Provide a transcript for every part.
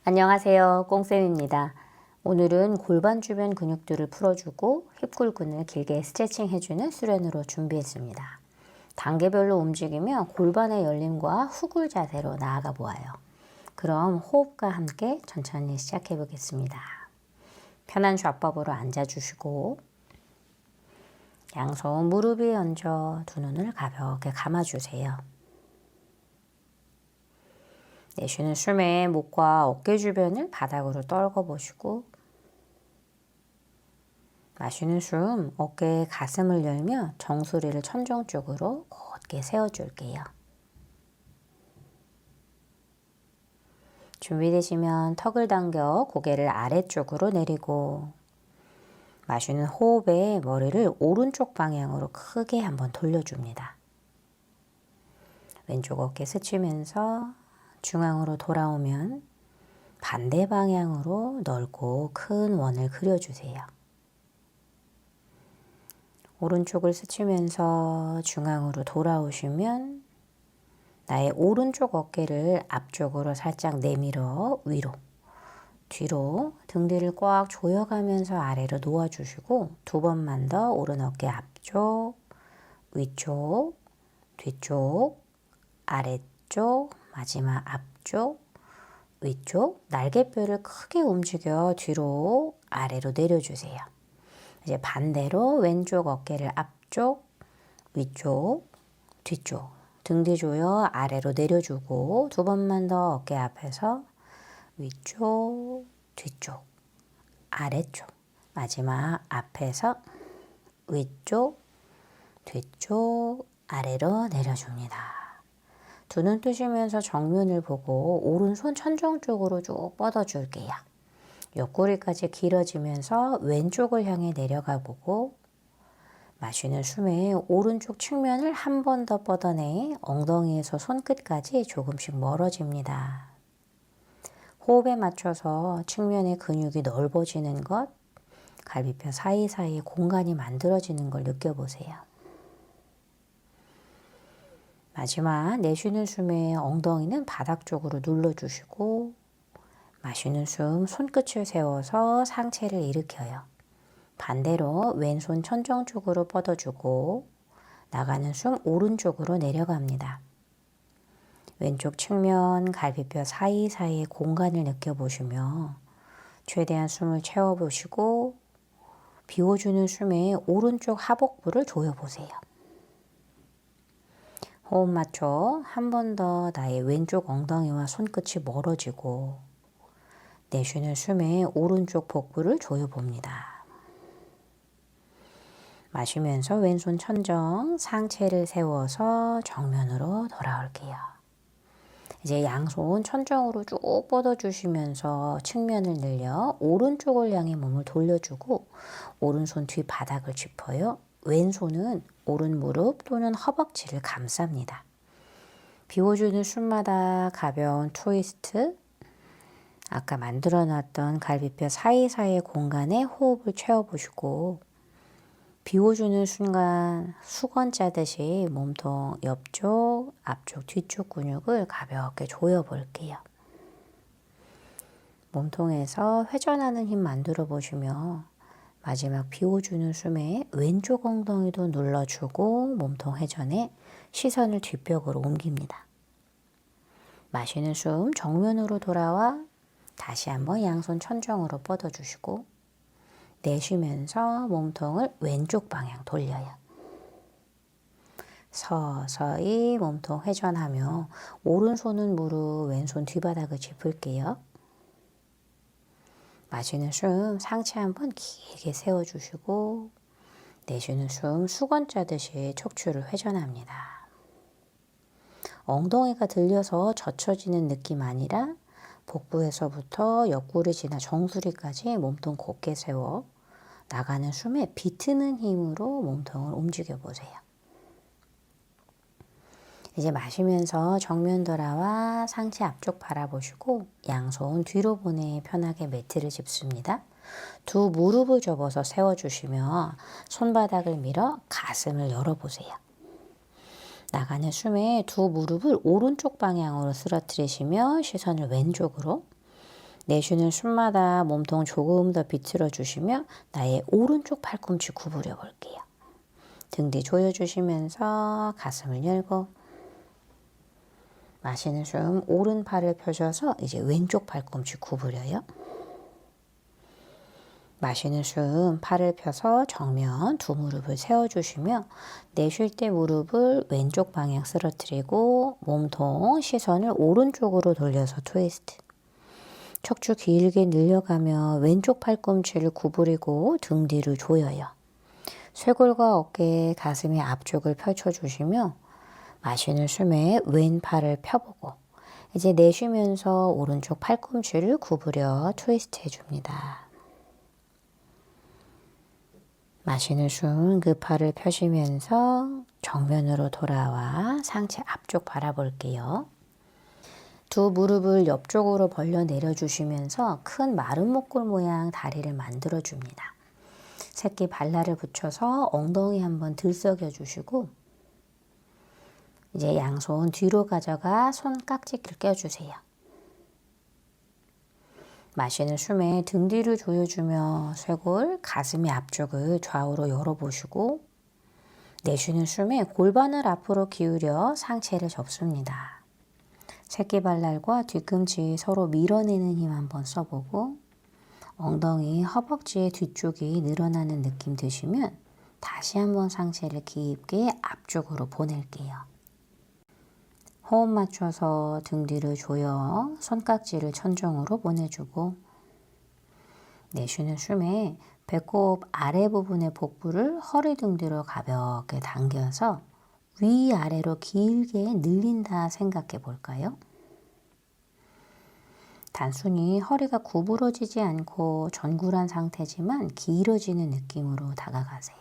안녕하세요. 꽁쌤입니다. 오늘은 골반 주변 근육들을 풀어주고 힙골근을 길게 스트레칭 해주는 수련으로 준비했습니다. 단계별로 움직이며 골반의 열림과 후굴 자세로 나아가 보아요. 그럼 호흡과 함께 천천히 시작해 보겠습니다. 편한 좌법으로 앉아주시고 양손 무릎 위에 얹어 두 눈을 가볍게 감아주세요. 내쉬는 숨에 목과 어깨 주변을 바닥으로 떨궈 보시고 마시는 숨 어깨에 가슴을 열며 정수리를 천정 쪽으로 곧게 세워줄게요. 준비되시면 턱을 당겨 고개를 아래쪽으로 내리고 마시는 호흡에 머리를 오른쪽 방향으로 크게 한번 돌려줍니다. 왼쪽 어깨 스치면서 중앙으로 돌아오면 반대 방향으로 넓고 큰 원을 그려주세요. 오른쪽을 스치면서 중앙으로 돌아오시면 나의 오른쪽 어깨를 앞쪽으로 살짝 내밀어 위로, 뒤로 등 뒤를 꽉 조여가면서 아래로 놓아주시고 두 번만 더 오른 어깨 앞쪽, 위쪽, 뒤쪽, 아래쪽, 마지막 앞쪽, 위쪽, 날개뼈를 크게 움직여 뒤로 아래로 내려주세요. 이제 반대로 왼쪽 어깨를 앞쪽, 위쪽, 뒤쪽, 등 뒤 조여 아래로 내려주고 두 번만 더 어깨 앞에서 위쪽, 뒤쪽, 아래쪽, 마지막 앞에서 위쪽, 뒤쪽, 아래로 내려줍니다. 두 눈 뜨시면서 정면을 보고 오른손 천정 쪽으로 쭉 뻗어줄게요. 옆구리까지 길어지면서 왼쪽을 향해 내려가 보고 마시는 숨에 오른쪽 측면을 한 번 더 뻗어내 엉덩이에서 손끝까지 조금씩 멀어집니다. 호흡에 맞춰서 측면의 근육이 넓어지는 것, 갈비뼈 사이사이에 공간이 만들어지는 걸 느껴보세요. 마지막 내쉬는 숨에 엉덩이는 바닥 쪽으로 눌러주시고 마시는 숨 손끝을 세워서 상체를 일으켜요. 반대로 왼손 천정 쪽으로 뻗어주고 나가는 숨 오른쪽으로 내려갑니다. 왼쪽 측면 갈비뼈 사이사이의 공간을 느껴보시며 최대한 숨을 채워보시고 비워주는 숨에 오른쪽 하복부를 조여보세요. 호흡 맞춰 한 번 더 나의 왼쪽 엉덩이와 손끝이 멀어지고 내쉬는 숨에 오른쪽 복부를 조여봅니다. 마시면서 왼손 천정, 상체를 세워서 정면으로 돌아올게요. 이제 양손 천정으로 쭉 뻗어주시면서 측면을 늘려 오른쪽을 향해 몸을 돌려주고 오른손 뒤 바닥을 짚어요. 왼손은 오른 무릎 또는 허벅지를 감쌉니다. 비워주는 숨마다 가벼운 트위스트, 아까 만들어놨던 갈비뼈 사이사이의 공간에 호흡을 채워보시고 비워주는 순간 수건 짜듯이 몸통 옆쪽, 앞쪽, 뒤쪽 근육을 가볍게 조여볼게요. 몸통에서 회전하는 힘 만들어 보시며 마지막 비워주는 숨에 왼쪽 엉덩이도 눌러주고 몸통 회전에 시선을 뒷벽으로 옮깁니다. 마시는 숨 정면으로 돌아와 다시 한번 양손 천정으로 뻗어주시고 내쉬면서 몸통을 왼쪽 방향 돌려요. 서서히 몸통 회전하며 오른손은 무릎, 왼손 뒤바닥을 짚을게요. 마시는 숨 상체 한번 길게 세워주시고 내쉬는 숨 수건 짜듯이 척추를 회전합니다. 엉덩이가 들려서 젖혀지는 느낌 아니라 복부에서부터 옆구리 지나 정수리까지 몸통 곧게 세워 나가는 숨에 비트는 힘으로 몸통을 움직여 보세요. 이제 마시면서 정면 돌아와 상체 앞쪽 바라보시고 양손 뒤로 보내 편하게 매트를 짚습니다. 두 무릎을 접어서 세워주시며 손바닥을 밀어 가슴을 열어보세요. 나가는 숨에 두 무릎을 오른쪽 방향으로 쓰러뜨리시며 시선을 왼쪽으로 내쉬는 숨마다 몸통 조금 더 비틀어 주시며 나의 오른쪽 팔꿈치 구부려 볼게요. 등 뒤 조여주시면서 가슴을 열고 마시는 숨 오른팔을 펴셔서 이제 왼쪽 팔꿈치 구부려요. 마시는 숨 팔을 펴서 정면 두 무릎을 세워주시며 내쉴 때 무릎을 왼쪽 방향 쓰러뜨리고 몸통 시선을 오른쪽으로 돌려서 트위스트. 척추 길게 늘려가며 왼쪽 팔꿈치를 구부리고 등 뒤를 조여요. 쇄골과 어깨, 가슴의 앞쪽을 펼쳐주시며 마시는 숨에 왼팔을 펴보고 이제 내쉬면서 오른쪽 팔꿈치를 구부려 트위스트 해줍니다. 마시는 숨 그 팔을 펴시면서 정면으로 돌아와 상체 앞쪽 바라볼게요. 두 무릎을 옆쪽으로 벌려 내려주시면서 큰 마른 목골 모양 다리를 만들어 줍니다. 새끼 발날을 붙여서 엉덩이 한번 들썩여 주시고 이제 양손 뒤로 가져가 손깍지를 껴주세요. 마시는 숨에 등 뒤를 조여주며 쇄골, 가슴의 앞쪽을 좌우로 열어보시고 내쉬는 숨에 골반을 앞으로 기울여 상체를 접습니다. 새끼발날과 뒤꿈치 서로 밀어내는 힘 한번 써보고 엉덩이, 허벅지의 뒤쪽이 늘어나는 느낌 드시면 다시 한번 상체를 깊게 앞쪽으로 보낼게요. 호흡 맞춰서 등 뒤를 조여 손깍지를 천정으로 보내주고 내쉬는 숨에 배꼽 아래 부분의 복부를 허리 등 뒤로 가볍게 당겨서 위아래로 길게 늘린다 생각해 볼까요? 단순히 허리가 구부러지지 않고 전굴한 상태지만 길어지는 느낌으로 다가가세요.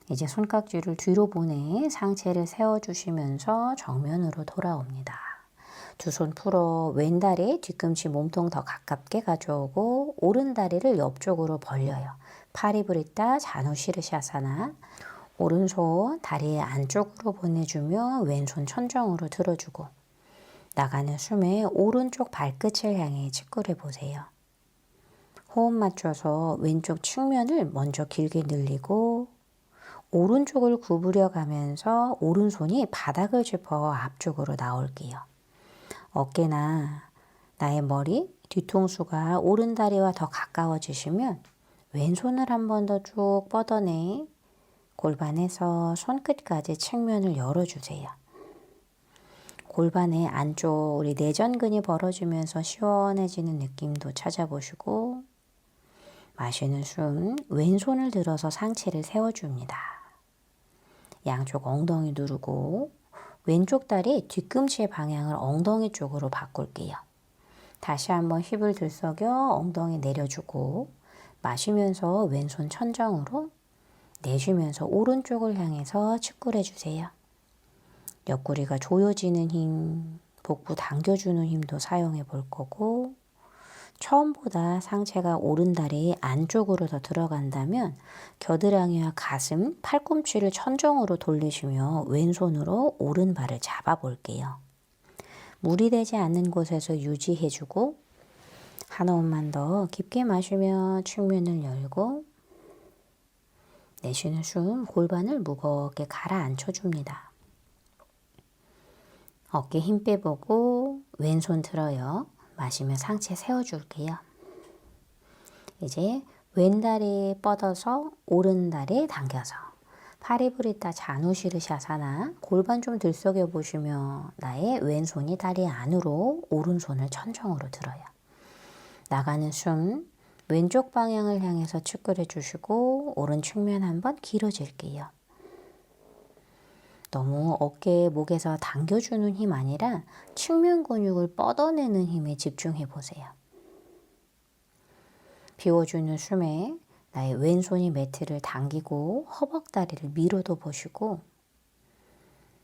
이제 손깍지를 뒤로 보내 상체를 세워주시면서 정면으로 돌아옵니다. 두 손 풀어 왼다리 뒤꿈치 몸통 더 가깝게 가져오고 오른다리를 옆쪽으로 벌려요. 파리브리타 자누시르샤사나 오른손 다리의 안쪽으로 보내주며 왼손 천정으로 들어주고 나가는 숨에 오른쪽 발끝을 향해 치꾸려 보세요. 호흡 맞춰서 왼쪽 측면을 먼저 길게 늘리고 오른쪽을 구부려 가면서 오른손이 바닥을 짚어 앞쪽으로 나올게요. 어깨나 나의 머리, 뒤통수가 오른다리와 더 가까워지시면 왼손을 한 번 더 쭉 뻗어내 골반에서 손끝까지 측면을 열어주세요. 골반의 안쪽 우리 내전근이 벌어지면서 시원해지는 느낌도 찾아보시고 마시는 숨 왼손을 들어서 상체를 세워줍니다. 양쪽 엉덩이 누르고 왼쪽 다리 뒤꿈치의 방향을 엉덩이 쪽으로 바꿀게요. 다시 한번 힙을 들썩여 엉덩이 내려주고 마시면서 왼손 천정으로 내쉬면서 오른쪽을 향해서 측굴해 주세요. 옆구리가 조여지는 힘, 복부 당겨주는 힘도 사용해 볼 거고 처음보다 상체가 오른다리 안쪽으로 더 들어간다면 겨드랑이와 가슴, 팔꿈치를 천정으로 돌리시며 왼손으로 오른발을 잡아 볼게요. 무리 되지 않는 곳에서 유지해주고 한 호흡만 더 깊게 마시며 측면을 열고 내쉬는 숨 골반을 무겁게 가라앉혀줍니다. 어깨 힘 빼보고 왼손 들어요. 마시며 상체 세워줄게요. 이제 왼다리 뻗어서 오른다리 당겨서 파리브리타 자누시르샤사나 골반 좀 들썩여 보시며 나의 왼손이 다리 안으로 오른손을 천정으로 들어요. 나가는 숨 왼쪽 방향을 향해서 측근해 주시고 오른 측면 한번 길어질게요. 너무 어깨, 목에서 당겨주는 힘 아니라 측면 근육을 뻗어내는 힘에 집중해 보세요. 비워주는 숨에 나의 왼손이 매트를 당기고 허벅다리를 밀어도 보시고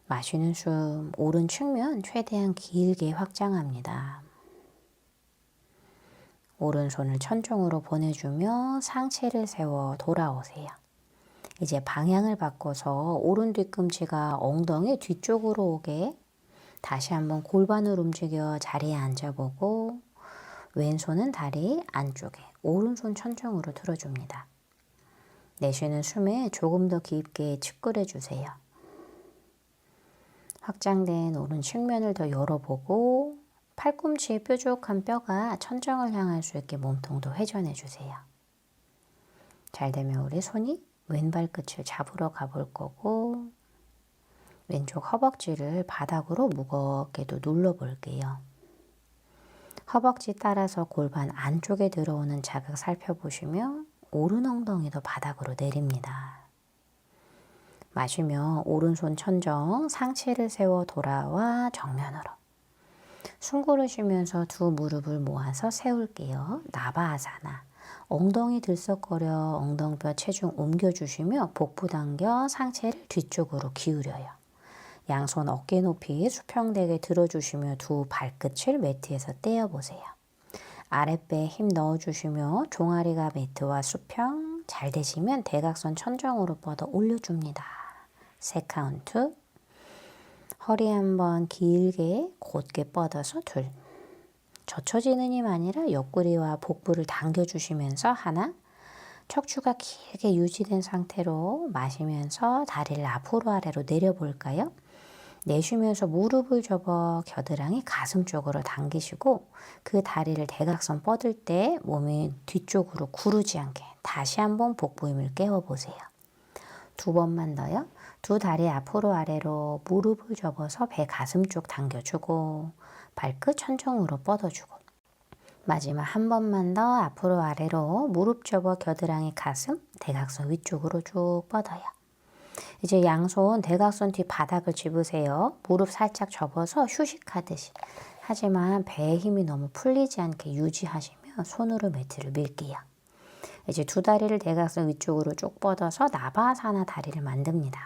마시는 숨 오른 측면 최대한 길게 확장합니다. 오른손을 천정으로 보내주며 상체를 세워 돌아오세요. 이제 방향을 바꿔서 오른 뒤꿈치가 엉덩이 뒤쪽으로 오게 다시 한번 골반을 움직여 자리에 앉아보고 왼손은 다리 안쪽에, 오른손 천정으로 들어줍니다. 내쉬는 숨에 조금 더 깊게 측근해 주세요. 확장된 오른 측면을 더 열어보고 팔꿈치의 뾰족한 뼈가 천정을 향할 수 있게 몸통도 회전해 주세요. 잘 되면 우리 손이 왼발 끝을 잡으러 가볼 거고 왼쪽 허벅지를 바닥으로 무겁게도 눌러 볼게요. 허벅지 따라서 골반 안쪽에 들어오는 자극 살펴보시며 오른 엉덩이도 바닥으로 내립니다. 마시며 오른손 천정, 상체를 세워 돌아와 정면으로. 숨 고르시면서 두 무릎을 모아서 세울게요. 나바아사나. 엉덩이 들썩거려 엉덩뼈 체중 옮겨주시며 복부 당겨 상체를 뒤쪽으로 기울여요. 양손 어깨 높이 수평되게 들어주시며 두 발끝을 매트에서 떼어보세요. 아랫배에 힘 넣어주시며 종아리가 매트와 수평, 잘 되시면 대각선 천정으로 뻗어 올려줍니다. 세 카운트. 허리 한번 길게 곧게 뻗어서 둘. 젖혀지는 힘 아니라 옆구리와 복부를 당겨주시면서 하나. 척추가 길게 유지된 상태로 마시면서 다리를 앞으로 아래로 내려볼까요? 내쉬면서 무릎을 접어 겨드랑이 가슴 쪽으로 당기시고 그 다리를 대각선 뻗을 때 몸이 뒤쪽으로 구르지 않게 다시 한번 복부 힘을 깨워보세요. 두 번만 더요. 두 다리 앞으로 아래로 무릎을 접어서 배 가슴 쪽 당겨주고 발끝 천정으로 뻗어주고 마지막 한 번만 더 앞으로 아래로 무릎 접어 겨드랑이 가슴 대각선 위쪽으로 쭉 뻗어요. 이제 양손 대각선 뒤 바닥을 짚으세요. 무릎 살짝 접어서 휴식하듯이. 하지만 배에 힘이 너무 풀리지 않게 유지하시며 손으로 매트를 밀게요. 이제 두 다리를 대각선 위쪽으로 쭉 뻗어서 나바아사나 다리를 만듭니다.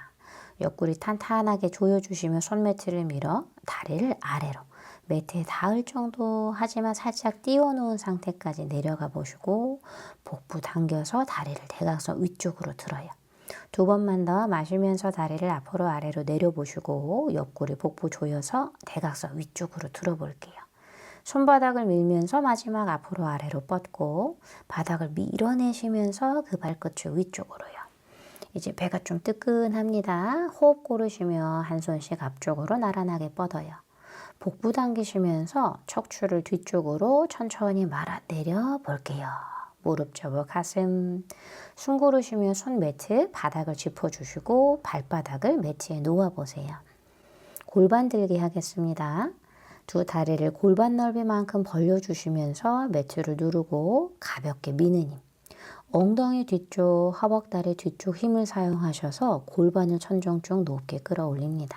옆구리 탄탄하게 조여주시며 손매트를 밀어 다리를 아래로 매트에 닿을 정도 하지만 살짝 띄워놓은 상태까지 내려가 보시고 복부 당겨서 다리를 대각선 위쪽으로 들어요. 두 번만 더 마시면서 다리를 앞으로 아래로 내려보시고 옆구리 복부 조여서 대각선 위쪽으로 들어볼게요. 손바닥을 밀면서 마지막 앞으로 아래로 뻗고 바닥을 밀어내시면서 그 발끝을 위쪽으로요. 이제 배가 좀 뜨끈합니다. 호흡 고르시며 한 손씩 앞쪽으로 나란하게 뻗어요. 복부 당기시면서 척추를 뒤쪽으로 천천히 말아 내려 볼게요. 무릎 접어 가슴, 숨 고르시며 손 매트 바닥을 짚어주시고 발바닥을 매트에 놓아보세요. 골반 들기 하겠습니다. 두 다리를 골반 넓이만큼 벌려주시면서 매트를 누르고 가볍게 미는 힘. 엉덩이 뒤쪽, 허벅다리 뒤쪽 힘을 사용하셔서 골반을 천정 쪽 높게 끌어올립니다.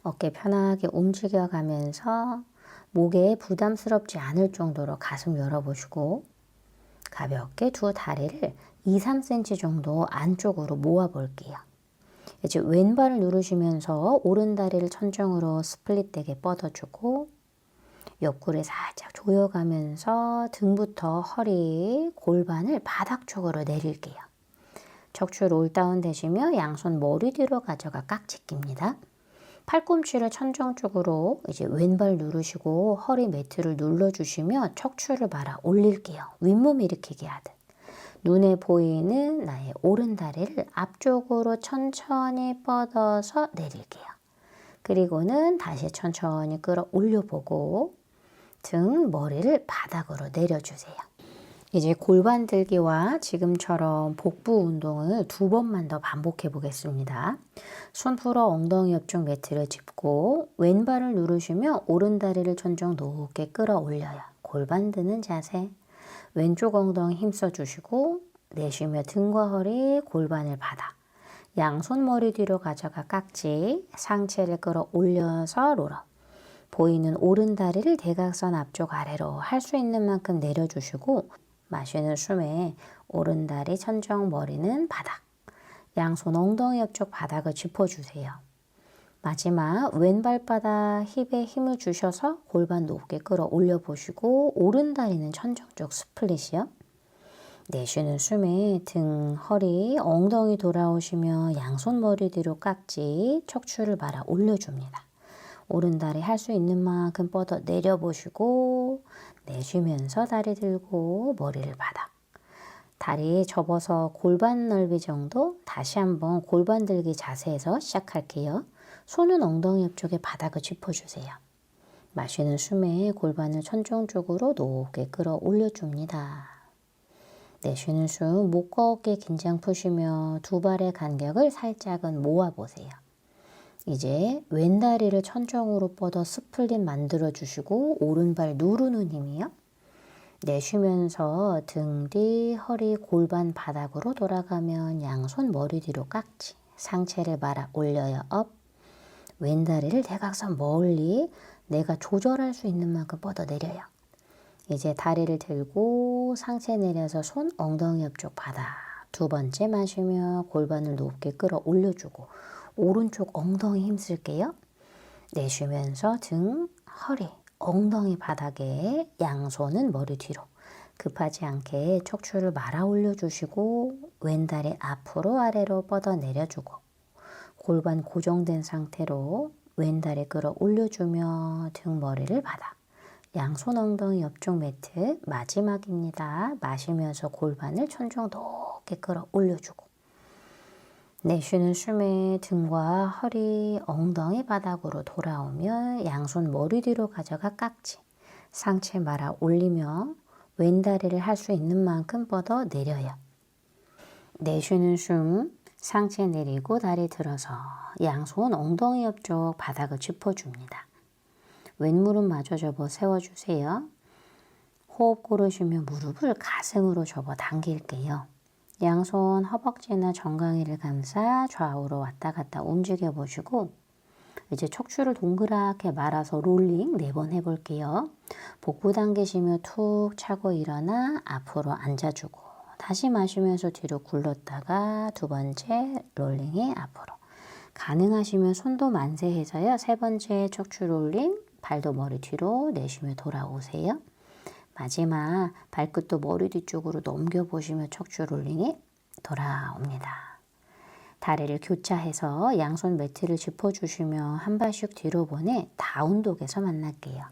어깨 편하게 움직여가면서 목에 부담스럽지 않을 정도로 가슴 열어보시고 가볍게 두 다리를 2-3cm 정도 안쪽으로 모아볼게요. 이제 왼발을 누르시면서 오른 다리를 천정으로 스플릿되게 뻗어주고 옆구리 살짝 조여가면서 등부터 허리, 골반을 바닥 쪽으로 내릴게요. 척추 롤다운 되시며 양손 머리 뒤로 가져가 깍지 낍니다. 팔꿈치를 천정 쪽으로 이제 왼발 누르시고 허리 매트를 눌러주시며 척추를 말아 올릴게요. 윗몸 일으키기 하듯. 눈에 보이는 나의 오른 다리를 앞쪽으로 천천히 뻗어서 내릴게요. 그리고는 다시 천천히 끌어 올려보고 등, 머리를 바닥으로 내려주세요. 이제 골반 들기와 지금처럼 복부 운동을 두 번만 더 반복해 보겠습니다. 손 풀어 엉덩이 옆쪽 매트를 짚고 왼발을 누르시며 오른 다리를 천정 높게 끌어올려요. 골반 드는 자세. 왼쪽 엉덩이 힘써 주시고 내쉬며 등과 허리, 골반을 받아. 양손 머리 뒤로 가져가 깍지, 상체를 끌어올려서 롤업. 보이는 오른 다리를 대각선 앞쪽 아래로 할 수 있는 만큼 내려주시고 마시는 숨에 오른 다리 천정 머리는 바닥. 양손 엉덩이 옆쪽 바닥을 짚어주세요. 마지막 왼발바닥 힙에 힘을 주셔서 골반 높게 끌어올려 보시고 오른 다리는 천정 쪽 스플릿이요. 내쉬는 숨에 등, 허리, 엉덩이 돌아오시며 양손 머리 뒤로 깍지, 척추를 말아 올려줍니다. 오른 다리 할 수 있는 만큼 뻗어 내려보시고 내쉬면서 다리 들고 머리를 바닥. 다리 접어서 골반 넓이 정도. 다시 한번 골반 들기 자세에서 시작할게요. 손은 엉덩이 옆쪽에 바닥을 짚어주세요. 마시는 숨에 골반을 천정 쪽으로 높게 끌어올려 줍니다. 내쉬는 숨, 목과 어깨 긴장 푸시며 두 발의 간격을 살짝은 모아보세요. 이제 왼다리를 천정으로 뻗어 스플릿 만들어주시고 오른발 누르는 힘이요. 내쉬면서 등 뒤, 허리, 골반 바닥으로 돌아가면 양손 머리 뒤로 깍지, 상체를 말아 올려요. 업. 왼다리를 대각선 멀리 내가 조절할 수 있는 만큼 뻗어 내려요. 이제 다리를 들고 상체 내려서 손 엉덩이 옆쪽 바닥. 두 번째 마시며 골반을 높게 끌어 올려주고 오른쪽 엉덩이 힘쓸게요. 내쉬면서 등, 허리, 엉덩이 바닥에 양손은 머리 뒤로. 급하지 않게 척추를 말아 올려주시고 왼다리 앞으로 아래로 뻗어 내려주고 골반 고정된 상태로 왼다리 끌어 올려주며 등 머리를 바닥. 양손 엉덩이 옆쪽 매트 마지막입니다. 마시면서 골반을 천정 높게 끌어 올려주고 내쉬는 숨에 등과 허리, 엉덩이 바닥으로 돌아오며 양손 머리 뒤로 가져가 깍지, 상체 말아 올리며 왼다리를 할 수 있는 만큼 뻗어 내려요. 내쉬는 숨, 상체 내리고 다리 들어서 양손 엉덩이 옆쪽 바닥을 짚어줍니다. 왼무릎 마저 접어 세워주세요. 호흡 고르시며 무릎을 가슴으로 접어 당길게요. 양손 허벅지나 정강이를 감싸 좌우로 왔다 갔다 움직여 보시고 이제 척추를 동그랗게 말아서 롤링 4번 해볼게요. 복부 당기시며 툭 차고 일어나 앞으로 앉아주고 다시 마시면서 뒤로 굴렀다가 두 번째 롤링이 앞으로. 가능하시면 손도 만세해서요. 세 번째 척추 롤링, 발도 머리 뒤로 내쉬며 돌아오세요. 마지막 발끝도 머리 뒤쪽으로 넘겨보시며 척추 롤링이 돌아옵니다. 다리를 교차해서 양손 매트를 짚어주시며 한 발씩 뒤로 보내 다운독에서 만날게요.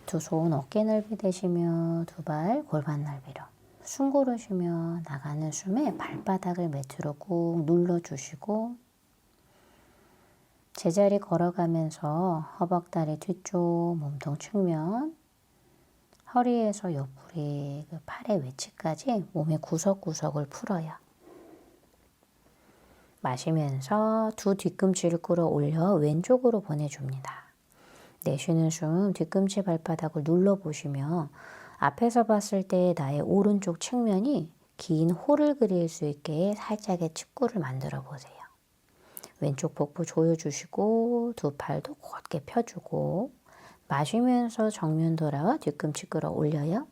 두 손 어깨 넓이 대시며 두 발 골반 넓이로. 숨 고르시며 나가는 숨에 발바닥을 매트로 꾹 눌러주시고 제자리 걸어가면서 허벅다리 뒤쪽 몸통 측면 허리에서 옆구리 그 팔의 외치까지 몸의 구석구석을 풀어요. 마시면서 두 뒤꿈치를 끌어올려 왼쪽으로 보내줍니다. 내쉬는 숨 뒤꿈치 발바닥을 눌러보시며 앞에서 봤을 때 나의 오른쪽 측면이 긴 홀을 그릴 수 있게 살짝의 축구를 만들어 보세요. 왼쪽 복부 조여주시고 두 팔도 곧게 펴주고 마시면서 정면 돌아와 뒤꿈치 끌어올려요.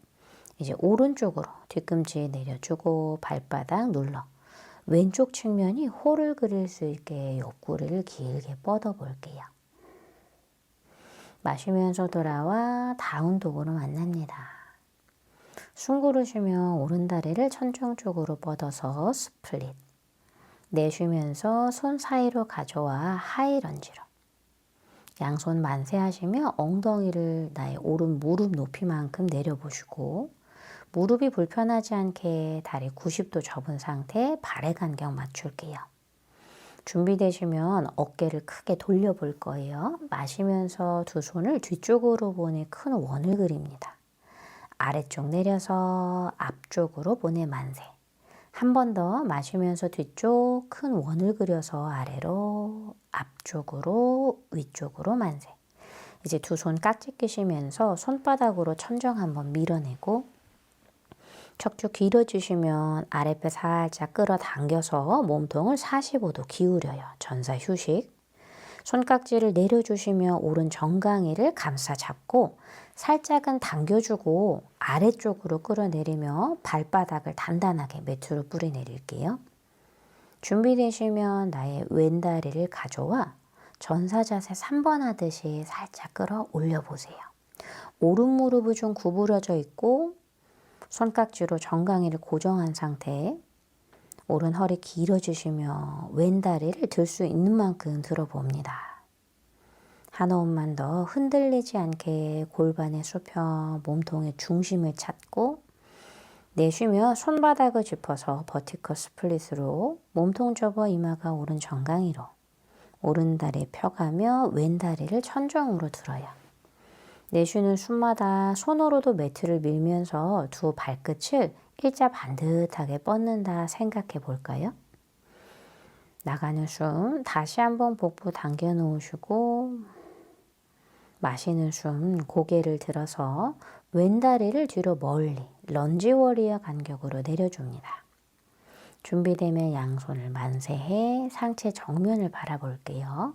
이제 오른쪽으로 뒤꿈치 내려주고 발바닥 눌러 왼쪽 측면이 홀을 그릴 수 있게 옆구리를 길게 뻗어 볼게요. 마시면서 돌아와 다운독으로 만납니다. 숨 고르시며 오른다리를 천정 쪽으로 뻗어서 스플릿. 내쉬면서 손 사이로 가져와 하이런지로. 양손 만세하시며 엉덩이를 나의 오른 무릎 높이만큼 내려보시고 무릎이 불편하지 않게 다리 90도 접은 상태 발의 간격 맞출게요. 준비되시면 어깨를 크게 돌려볼 거예요. 마시면서 두 손을 뒤쪽으로 보내 큰 원을 그립니다. 아래쪽 내려서 앞쪽으로 보내 만세. 한 번 더 마시면서 뒤쪽 큰 원을 그려서 아래로 앞쪽으로 위쪽으로 만세. 이제 두 손 깍지 끼시면서 손바닥으로 천정 한번 밀어내고 척추 길어지시면 아랫배 살짝 끌어당겨서 몸통을 45도 기울여요. 전사 휴식. 손깍지를 내려주시며 오른 정강이를 감싸 잡고 살짝은 당겨주고 아래쪽으로 끌어내리며 발바닥을 단단하게 매트로 뿌리 내릴게요. 준비되시면 나의 왼다리를 가져와 전사자세 3번 하듯이 살짝 끌어 올려보세요. 오른 무릎은 좀 구부러져 있고 손깍지로 정강이를 고정한 상태. 오른 허리 길어지시며 왼다리를 들 수 있는 만큼 들어봅니다. 한 호흡만 더 흔들리지 않게 골반의 수평, 몸통의 중심을 찾고 내쉬며 손바닥을 짚어서 버티컬 스플릿으로 몸통 접어 이마가 오른 정강이로 오른 다리 펴가며 왼 다리를 천정으로 들어요. 내쉬는 숨마다 손으로도 매트를 밀면서 두 발끝을 일자 반듯하게 뻗는다 생각해 볼까요? 나가는 숨 다시 한번 복부 당겨 놓으시고 마시는 숨 고개를 들어서 왼다리를 뒤로 멀리 런지 워리어 간격으로 내려줍니다. 준비되면 양손을 만세해 상체 정면을 바라볼게요.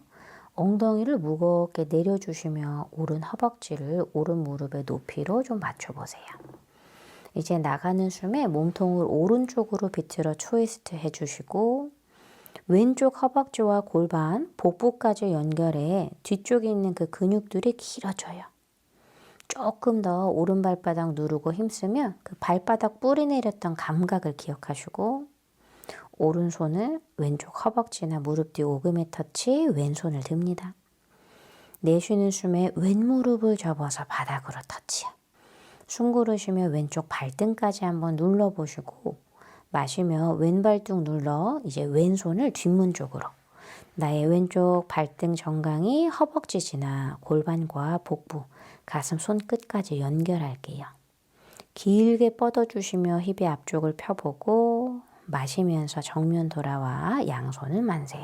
엉덩이를 무겁게 내려주시며 오른 허벅지를 오른 무릎의 높이로 좀 맞춰보세요. 이제 나가는 숨에 몸통을 오른쪽으로 비틀어 트위스트 해주시고 왼쪽 허벅지와 골반, 복부까지 연결해 뒤쪽에 있는 그 근육들이 길어져요. 조금 더 오른발바닥 누르고 힘쓰면 그 발바닥 뿌리 내렸던 감각을 기억하시고 오른손을 왼쪽 허벅지나 무릎 뒤 오금에 터치 왼손을 듭니다. 내쉬는 숨에 왼무릎을 접어서 바닥으로 터치요. 숨 고르시며 왼쪽 발등까지 한번 눌러보시고 마시며 왼발등 눌러 이제 왼손을 뒷문 쪽으로 나의 왼쪽 발등 정강이 허벅지 지나 골반과 복부, 가슴 손끝까지 연결할게요. 길게 뻗어주시며 힙의 앞쪽을 펴보고 마시면서 정면 돌아와 양손을 만세.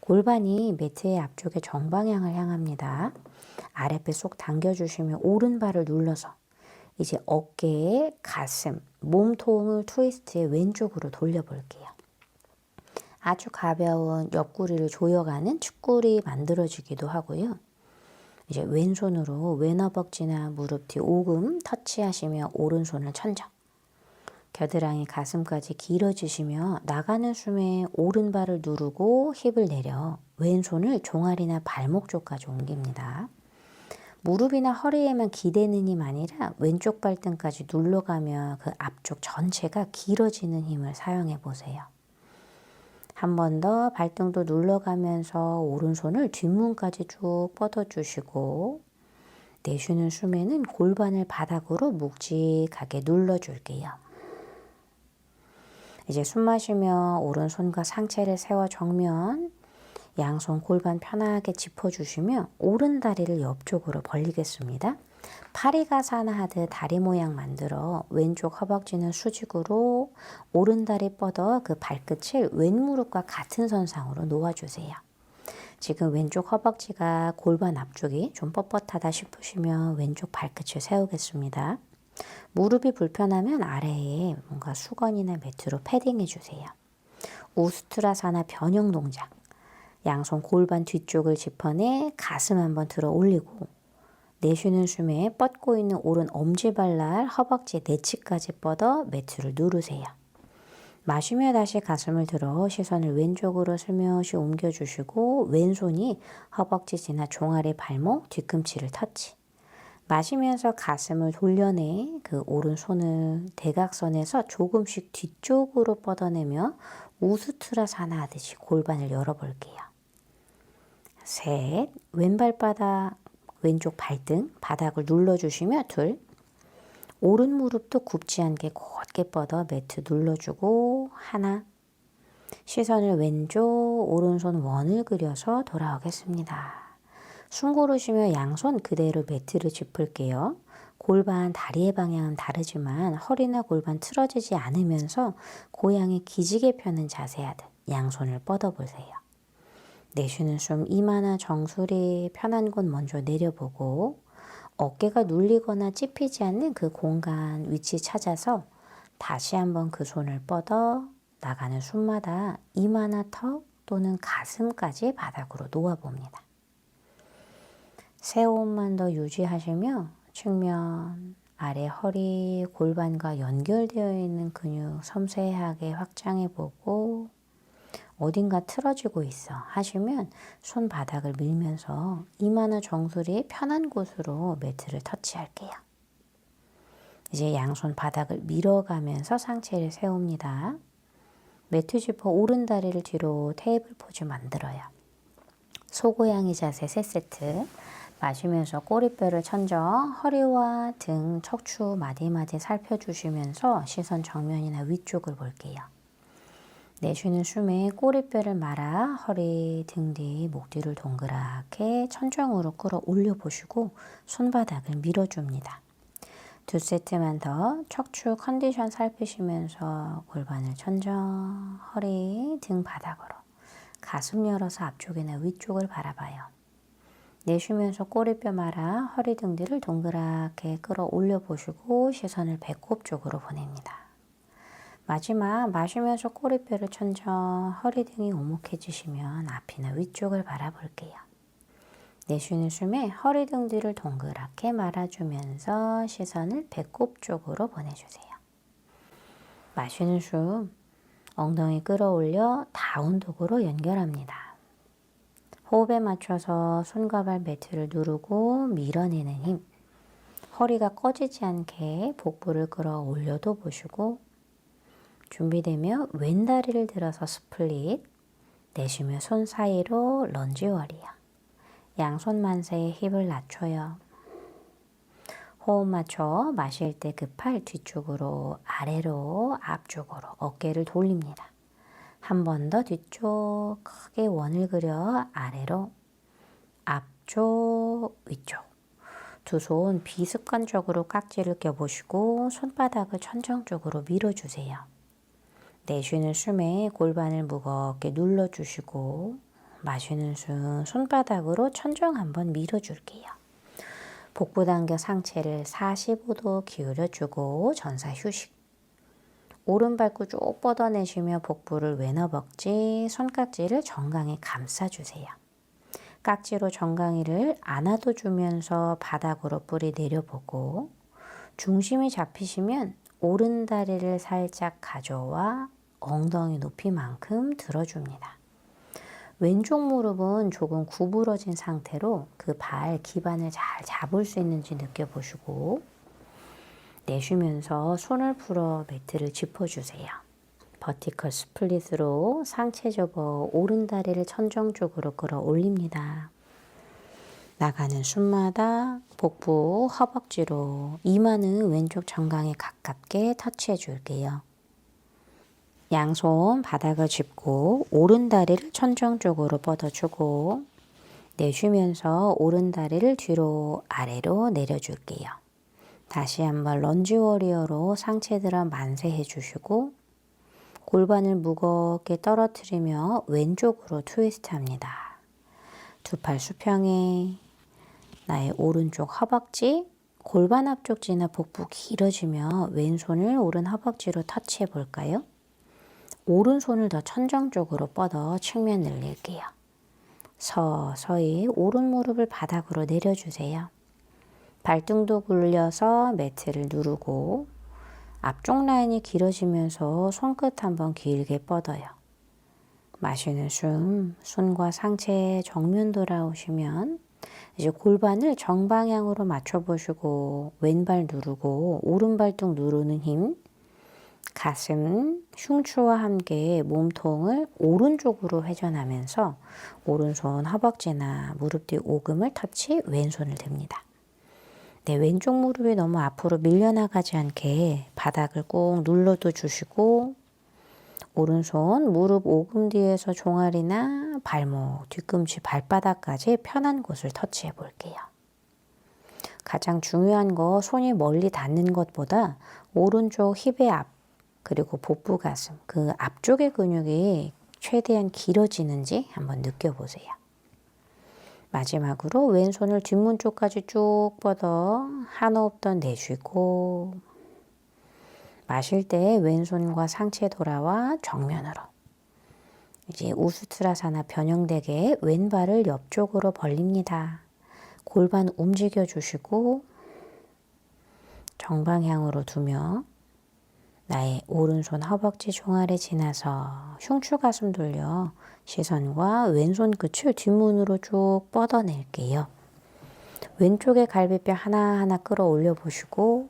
골반이 매트의 앞쪽에 정방향을 향합니다. 아랫배 쏙 당겨주시며 오른발을 눌러서 이제 어깨, 가슴, 몸통을 트위스트의 왼쪽으로 돌려볼게요. 아주 가벼운 옆구리를 조여가는 축구리 만들어지기도 하고요. 이제 왼손으로 왼허벅지나 무릎 뒤 오금 터치하시며 오른손을 천정. 겨드랑이 가슴까지 길어지시며 나가는 숨에 오른발을 누르고 힙을 내려 왼손을 종아리나 발목 쪽까지 옮깁니다. 무릎이나 허리에만 기대는 힘 아니라 왼쪽 발등까지 눌러가며 그 앞쪽 전체가 길어지는 힘을 사용해 보세요. 한 번 더 발등도 눌러가면서 오른손을 뒷문까지 쭉 뻗어주시고 내쉬는 숨에는 골반을 바닥으로 묵직하게 눌러줄게요. 이제 숨 마시며 오른손과 상체를 세워 정면 양손 골반 편하게 짚어주시며 오른 다리를 옆쪽으로 벌리겠습니다. 파리가사나 하듯 다리 모양 만들어 왼쪽 허벅지는 수직으로 오른 다리 뻗어 그 발끝을 왼무릎과 같은 선상으로 놓아주세요. 지금 왼쪽 허벅지가 골반 앞쪽이 좀 뻣뻣하다 싶으시면 왼쪽 발끝을 세우겠습니다. 무릎이 불편하면 아래에 뭔가 수건이나 매트로 패딩해 주세요. 우스트라사나 변형 동작. 양손 골반 뒤쪽을 짚어내 가슴 한번 들어 올리고 내쉬는 숨에 뻗고 있는 오른 엄지발날 허벅지 내치까지 뻗어 매트를 누르세요. 마시며 다시 가슴을 들어 시선을 왼쪽으로 슬며시 옮겨주시고 왼손이 허벅지 지나 종아리 발목 뒤꿈치를 터치. 마시면서 가슴을 돌려내 그 오른손을 대각선에서 조금씩 뒤쪽으로 뻗어내며 우스트라사나 하듯이 골반을 열어볼게요. 셋, 왼발바닥, 왼쪽 발등, 바닥을 눌러주시며 둘, 오른 무릎도 굽지 않게 곧게 뻗어 매트 눌러주고 하나, 시선을 왼쪽, 오른손 원을 그려서 돌아오겠습니다. 숨 고르시며 양손 그대로 매트를 짚을게요. 골반, 다리의 방향은 다르지만 허리나 골반 틀어지지 않으면서 고양이 기지개 펴는 자세 하듯 양손을 뻗어보세요. 내쉬는 숨 이마나 정수리 편한 곳 먼저 내려보고 어깨가 눌리거나 찝히지 않는 그 공간 위치 찾아서 다시 한번 그 손을 뻗어 나가는 숨마다 이마나 턱 또는 가슴까지 바닥으로 놓아봅니다. 세 호흡만 더 유지하시며 측면, 아래 허리, 골반과 연결되어 있는 근육 섬세하게 확장해보고 어딘가 틀어지고 있어 하시면 손바닥을 밀면서 이마나 정수리 편한 곳으로 매트를 터치할게요. 이제 양손 바닥을 밀어가면서 상체를 세웁니다. 매트 짚어 오른 다리를 뒤로 테이블 포즈 만들어요. 소고양이 자세 3세트. 마시면서 꼬리뼈를 천정, 허리와 등, 척추 마디마디 살펴주시면서 시선 정면이나 위쪽을 볼게요. 내쉬는 숨에 꼬리뼈를 말아 허리, 등 뒤, 목 뒤를 동그랗게 천정으로 끌어올려 보시고 손바닥을 밀어줍니다. 2세트만 더 척추 컨디션 살피시면서 골반을 천정, 허리, 등 바닥으로 가슴 열어서 앞쪽이나 위쪽을 바라봐요. 내쉬면서 꼬리뼈 말아 허리 등 뒤를 동그랗게 끌어올려 보시고 시선을 배꼽 쪽으로 보냅니다. 마지막 마시면서 꼬리뼈를 천정, 허리 등이 오목해지시면 앞이나 위쪽을 바라볼게요. 내쉬는 숨에 허리 등 뒤를 동그랗게 말아주면서 시선을 배꼽 쪽으로 보내주세요. 마시는 숨, 엉덩이 끌어올려 다운독으로 연결합니다. 호흡에 맞춰서 손과 발 매트를 누르고 밀어내는 힘. 허리가 꺼지지 않게 복부를 끌어올려도 보시고 준비되면 왼다리를 들어서 스플릿. 내쉬며 손 사이로 런지 워리어. 양손 만세에 힙을 낮춰요. 호흡 맞춰 마실 때 그 팔 뒤쪽으로 아래로 앞쪽으로 어깨를 돌립니다. 한 번 더 뒤쪽 크게 원을 그려 아래로 앞쪽 위쪽. 두 손 비습관적으로 깍지를 껴보시고 손바닥을 천정 쪽으로 밀어주세요. 내쉬는 숨에 골반을 무겁게 눌러주시고 마시는 숨 손바닥으로 천정 한번 밀어줄게요. 복부 당겨 상체를 45도 기울여주고 전사 휴식. 오른발꿈 쭉 뻗어내시며 복부를 왼허벅지, 손깍지를 정강에 감싸주세요. 깍지로 정강이를 안아둬주면서 바닥으로 뿌리 내려보고 중심이 잡히시면 오른 다리를 살짝 가져와 엉덩이 높이만큼 들어줍니다. 왼쪽 무릎은 조금 구부러진 상태로 그 발 기반을 잘 잡을 수 있는지 느껴보시고 내쉬면서 손을 풀어 매트를 짚어주세요. 버티컬 스플릿으로 상체 접어 오른 다리를 천정 쪽으로 끌어올립니다. 나가는 숨마다 복부 허벅지로 이마는 왼쪽 정강에 가깝게 터치해 줄게요. 양손 바닥을 짚고 오른 다리를 천정 쪽으로 뻗어주고 내쉬면서 오른 다리를 뒤로 아래로 내려줄게요. 다시 한번 런지 워리어로 상체 들어 만세해 주시고 골반을 무겁게 떨어뜨리며 왼쪽으로 트위스트 합니다. 두 팔 수평에 나의 오른쪽 허벅지, 골반 앞쪽 지나 복부 길어지며 왼손을 오른 허벅지로 터치해 볼까요? 오른손을 더 천정 쪽으로 뻗어 측면 늘릴게요. 서서히 오른 무릎을 바닥으로 내려주세요. 발등도 굴려서 매트를 누르고 앞쪽 라인이 길어지면서 손끝 한번 길게 뻗어요. 마시는 숨, 손과 상체 정면 돌아오시면 이제 골반을 정방향으로 맞춰보시고 왼발 누르고 오른발등 누르는 힘, 가슴, 흉추와 함께 몸통을 오른쪽으로 회전하면서 오른손 허벅지나 무릎 뒤 오금을 터치 왼손을 듭니다. 네, 왼쪽 무릎이 너무 앞으로 밀려나가지 않게 바닥을 꾹 눌러도 주시고 오른손 무릎 오금 뒤에서 종아리나 발목, 뒤꿈치, 발바닥까지 편한 곳을 터치해 볼게요. 가장 중요한 거 손이 멀리 닿는 것보다 오른쪽 힙의 앞 그리고 복부 가슴 그 앞쪽의 근육이 최대한 길어지는지 한번 느껴보세요. 마지막으로 왼손을 뒷문 쪽까지 쭉 뻗어 한 호흡 더 내쉬고 마실 때 왼손과 상체 돌아와 정면으로 이제 우스트라사나 변형되게 왼발을 옆쪽으로 벌립니다. 골반 움직여 주시고 정방향으로 두며 나의 오른손 허벅지 종아리 지나서 흉추 가슴 돌려 시선과 왼손 끝을 뒷문으로 쭉 뻗어낼게요. 왼쪽의 갈비뼈 하나하나 끌어올려 보시고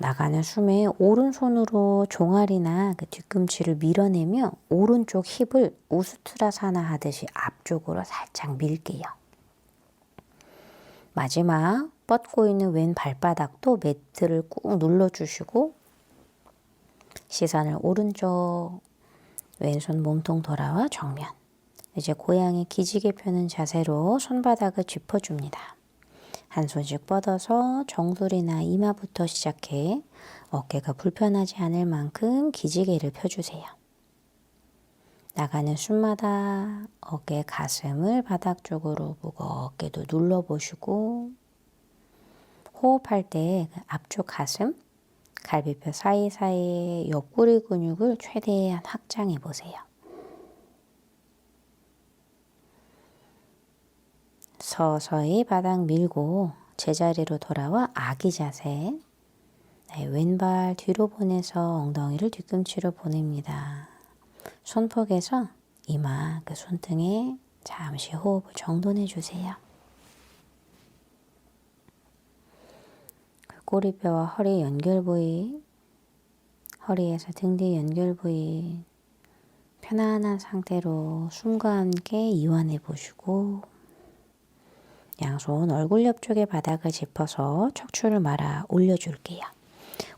나가는 숨에 오른손으로 종아리나 그 뒤꿈치를 밀어내며 오른쪽 힙을 우스트라사나 하듯이 앞쪽으로 살짝 밀게요. 마지막 뻗고 있는 왼 발바닥도 매트를 꾹 눌러주시고 시선을 오른쪽, 왼손 몸통 돌아와 정면. 이제 고양이 기지개 펴는 자세로 손바닥을 짚어줍니다. 한 손씩 뻗어서 정수리나 이마부터 시작해 어깨가 불편하지 않을 만큼 기지개를 펴주세요. 나가는 숨마다 어깨, 가슴을 바닥 쪽으로 무겁게도 눌러보시고 호흡할 때 앞쪽 가슴, 갈비뼈 사이사이의 옆구리 근육을 최대한 확장해 보세요. 서서히 바닥 밀고 제자리로 돌아와 아기 자세. 네, 왼발 뒤로 보내서 엉덩이를 뒤꿈치로 보냅니다. 손폭에서 이마, 그 손등에 잠시 호흡을 정돈해 주세요. 그 꼬리뼈와 허리 연결 부위, 허리에서 등 뒤 연결 부위, 편안한 상태로 숨과 함께 이완해 보시고 양손 얼굴 옆쪽에 바닥을 짚어서 척추를 말아 올려줄게요.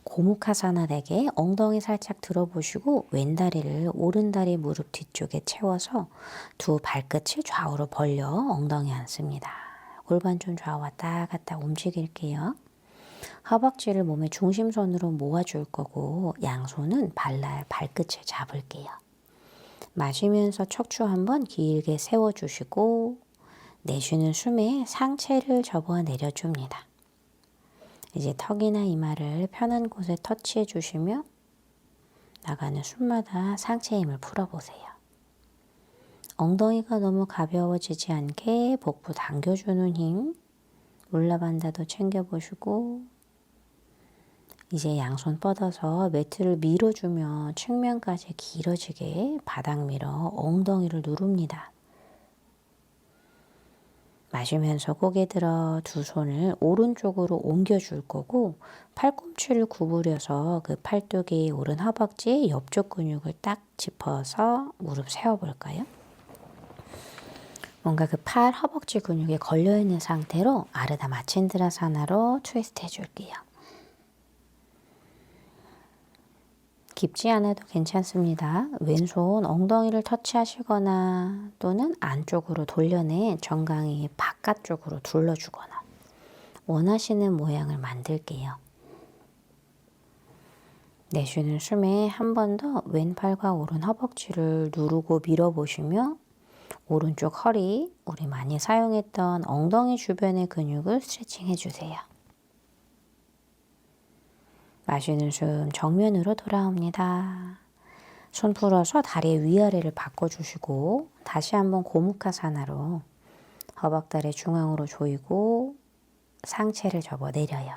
고무카사나 되게 엉덩이 살짝 들어보시고 왼다리를 오른다리 무릎 뒤쪽에 채워서 두 발끝을 좌우로 벌려 엉덩이 앉습니다. 골반 좀 좌우 왔다 갔다 움직일게요. 허벅지를 몸의 중심선으로 모아줄 거고 양손은 발날 발끝을 잡을게요. 마시면서 척추 한번 길게 세워주시고 내쉬는 숨에 상체를 접어 내려줍니다. 이제 턱이나 이마를 편한 곳에 터치해 주시며 나가는 숨마다 상체 힘을 풀어보세요. 엉덩이가 너무 가벼워지지 않게 복부 당겨주는 힘, 울라반다도 챙겨보시고 이제 양손 뻗어서 매트를 밀어주며 측면까지 길어지게 바닥 밀어 엉덩이를 누릅니다. 마시면서 고개 들어 두 손을 오른쪽으로 옮겨줄 거고 팔꿈치를 구부려서 그 팔뚝이 오른 허벅지 옆쪽 근육을 딱 짚어서 무릎 세워볼까요? 뭔가 그 팔 허벅지 근육에 걸려있는 상태로 아르다 마친드라사나로 트위스트 해줄게요. 깊지 않아도 괜찮습니다. 왼손 엉덩이를 터치하시거나 또는 안쪽으로 돌려내 정강이 바깥쪽으로 둘러주거나 원하시는 모양을 만들게요. 내쉬는 숨에 한 번 더 왼팔과 오른 허벅지를 누르고 밀어보시며 오른쪽 허리, 우리 많이 사용했던 엉덩이 주변의 근육을 스트레칭 해주세요. 마시는 숨 정면으로 돌아옵니다. 손 풀어서 다리의 위아래를 바꿔주시고 다시 한번 고무카사나로 허벅다리 중앙으로 조이고 상체를 접어 내려요.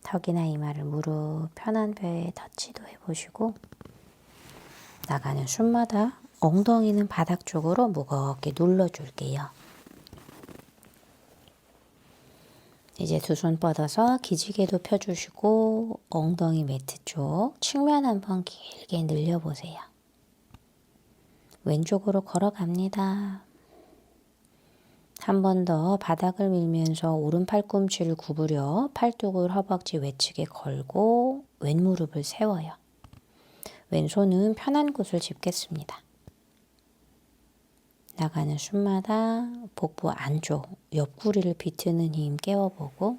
턱이나 이마를 무릎 편한 뼈에 터치도 해보시고 나가는 숨마다 엉덩이는 바닥 쪽으로 무겁게 눌러줄게요. 이제 두 손 뻗어서 기지개도 펴주시고 엉덩이 매트 쪽 측면 한번 길게 늘려보세요. 왼쪽으로 걸어갑니다. 한 번 더 바닥을 밀면서 오른 팔꿈치를 구부려 팔뚝을 허벅지 외측에 걸고 왼무릎을 세워요. 왼손은 편한 곳을 짚겠습니다. 나가는 숨마다 복부 안쪽 옆구리를 비트는 힘 깨워보고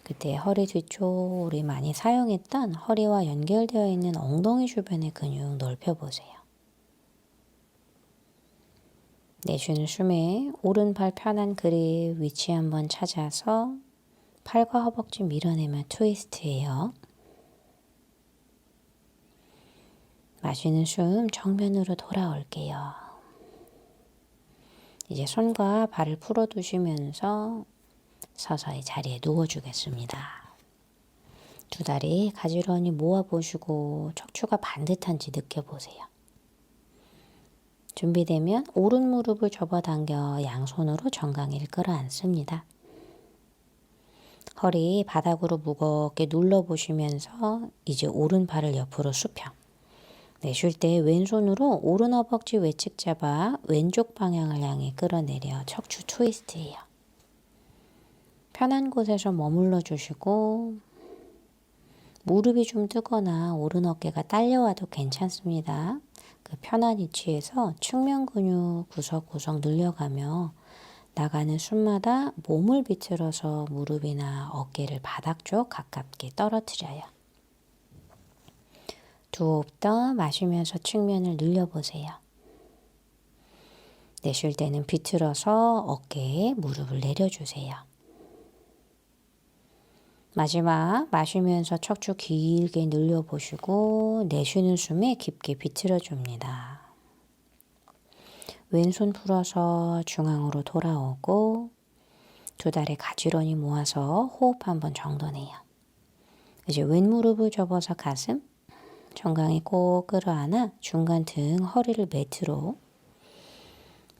그때 허리 뒤쪽 우리 많이 사용했던 허리와 연결되어 있는 엉덩이 주변의 근육 넓혀보세요. 내쉬는 숨에 오른팔 편한 그립 위치 한번 찾아서 팔과 허벅지 밀어내면 트위스트예요. 마시는 숨 정면으로 돌아올게요. 이제 손과 발을 풀어두시면서 서서히 자리에 누워주겠습니다. 두 다리 가지런히 모아보시고 척추가 반듯한지 느껴보세요. 준비되면 오른 무릎을 접어당겨 양손으로 정강이를 끌어안습니다. 허리 바닥으로 무겁게 눌러보시면서 이제 오른팔을 옆으로 수평. 내쉴 때 왼손으로 오른 허벅지 외측 잡아 왼쪽 방향을 향해 끌어내려 척추 트위스트예요. 편한 곳에서 머물러 주시고 무릎이 좀 뜨거나 오른 어깨가 딸려와도 괜찮습니다. 그 편한 위치에서 측면 근육 구석구석 늘려가며 나가는 숨마다 몸을 비틀어서 무릎이나 어깨를 바닥 쪽 가깝게 떨어뜨려요. 두 호흡 더 마시면서 측면을 늘려보세요. 내쉴 때는 비틀어서 어깨에 무릎을 내려주세요. 마지막 마시면서 척추 길게 늘려보시고 내쉬는 숨에 깊게 비틀어줍니다. 왼손 풀어서 중앙으로 돌아오고 두 다리 가지런히 모아서 호흡 한번 정돈해요. 이제 왼무릎을 접어서 가슴, 정강이 꼭 끌어안아 중간 등 허리를 매트로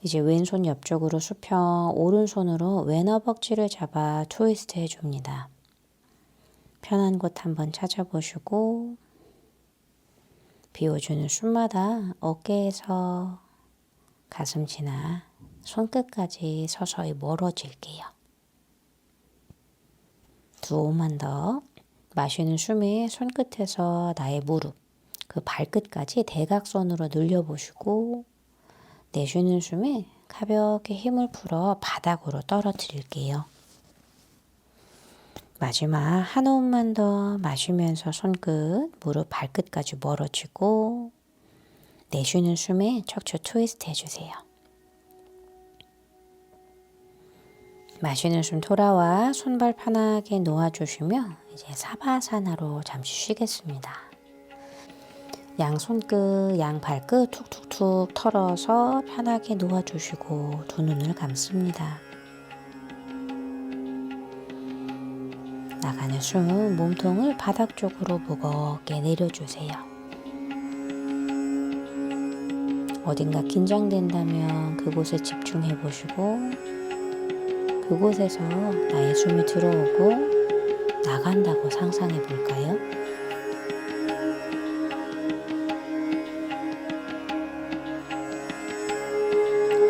이제 왼손 옆쪽으로 수평, 오른손으로 왼 허벅지를 잡아 트위스트 해줍니다. 편한 곳 한번 찾아보시고 비워주는 숨마다 어깨에서 가슴 지나 손끝까지 서서히 멀어질게요. 두 호흡만 더. 마시는 숨에 손끝에서 나의 무릎, 그 발끝까지 대각선으로 늘려보시고 내쉬는 숨에 가볍게 힘을 풀어 바닥으로 떨어뜨릴게요. 마지막 한 호흡만 더 마시면서 손끝, 무릎, 발끝까지 멀어지고 내쉬는 숨에 척추 트위스트 해주세요. 마시는 숨 돌아와 손발 편하게 놓아주시며 이제 사바사나로 잠시 쉬겠습니다. 양 손끝, 양 발끝 툭툭툭 털어서 편하게 놓아주시고 두 눈을 감습니다. 나가는 숨 몸통을 바닥 쪽으로 무겁게 내려주세요. 어딘가 긴장된다면 그곳에 집중해 보시고 그곳에서 나의 숨이 들어오고 나간다고 상상해 볼까요?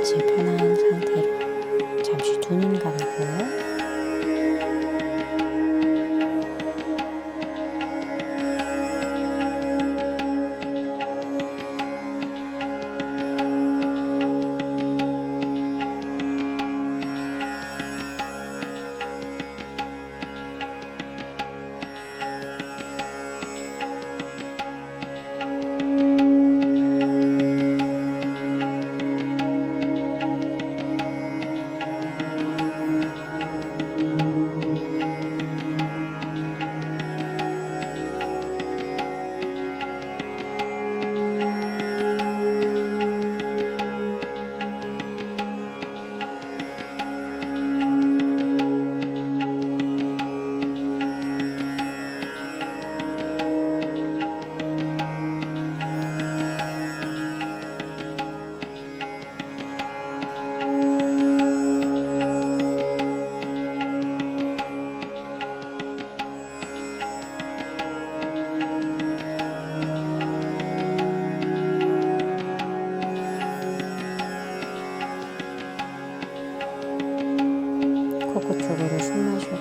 이제 편한 상태로 잠시 두 눈 감고 코끝 쪽으로 숨 마시고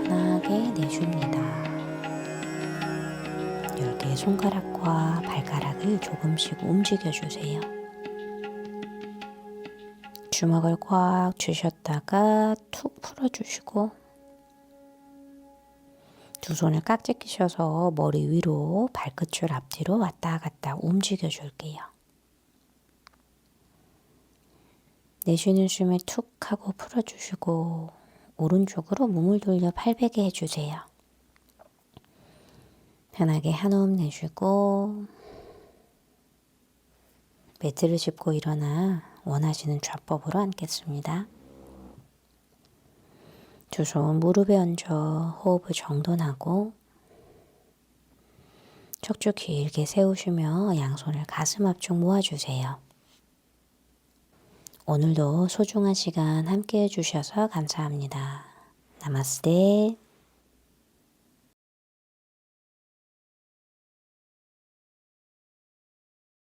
편하게 내쉽니다. 이렇게 손가락과 발가락을 조금씩 움직여주세요. 주먹을 꽉 쥐셨다가 툭 풀어주시고 두 손을 깍지 끼셔서 머리 위로 발끝줄 앞뒤로 왔다 갔다 움직여줄게요. 내쉬는 숨에 툭 하고 풀어주시고 오른쪽으로 몸을 돌려 팔베개 해주세요. 편하게 한 호흡 내쉬고 매트를 짚고 일어나 원하시는 좌법으로 앉겠습니다. 두 손 무릎에 얹어 호흡을 정돈하고 척추 길게 세우시며 양손을 가슴 앞쪽 모아주세요. 오늘도 소중한 시간 함께 해주셔서 감사합니다. 나마스테.